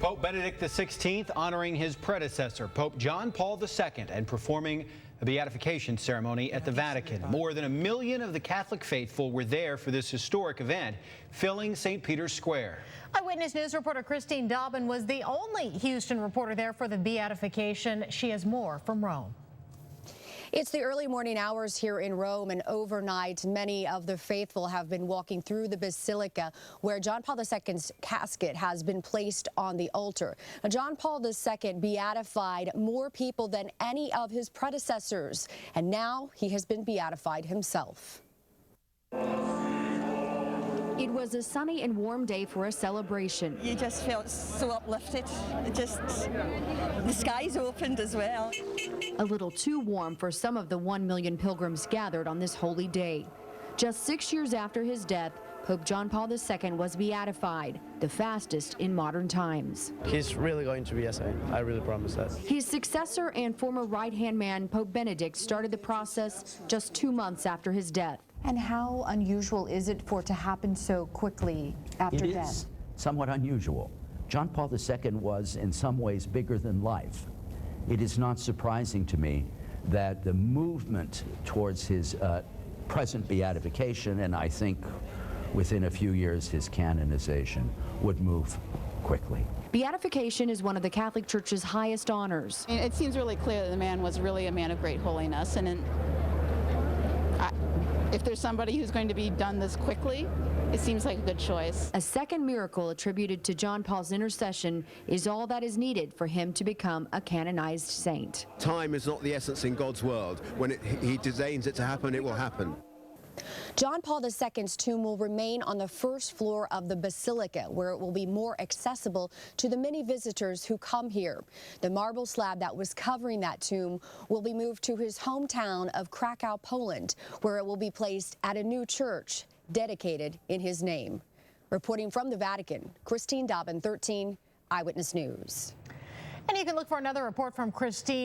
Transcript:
Pope Benedict XVI honoring his predecessor, Pope John Paul II, and performing a beatification ceremony at the Vatican. More than 1 million of the Catholic faithful were there for this historic event, filling St. Peter's Square. Eyewitness News reporter Christine Dobbin was the only Houston reporter there for the beatification. She has more from Rome. It's the early morning hours here in Rome, and overnight, many of the faithful have been walking through the basilica where John Paul II's casket has been placed on the altar. Now, John Paul II beatified more people than any of his predecessors, and now he has been beatified himself. It was a sunny and warm day for a celebration. You just felt so uplifted. The skies opened as well. A little too warm for some of the 1 million pilgrims gathered on this holy day. Just 6 years after his death, Pope John Paul II was beatified, the fastest in modern times. He's really going to be a saint. I really promise that. His successor and former right-hand man, Pope Benedict, started the process just 2 months after his death. And how unusual is it for it to happen so quickly after death? It is somewhat unusual. John Paul II was in some ways bigger than life. It is not surprising to me that the movement towards his present beatification, and I think within a few years his canonization, would move quickly. Beatification is one of the Catholic Church's highest honors. It seems really clear that the man was really a man of great holiness, and if there's somebody who's going to be done this quickly, it seems like a good choice. A second miracle attributed to John Paul's intercession is all that is needed for him to become a canonized saint. Time is not the essence in God's world. When he designs it to happen, it will happen. John Paul II's tomb will remain on the first floor of the basilica, where it will be more accessible to the many visitors who come here. The marble slab that was covering that tomb will be moved to his hometown of Krakow, Poland, where it will be placed at a new church dedicated in his name. Reporting from the Vatican, Christine Dobbin, 13 Eyewitness News. And you can look for another report from Christine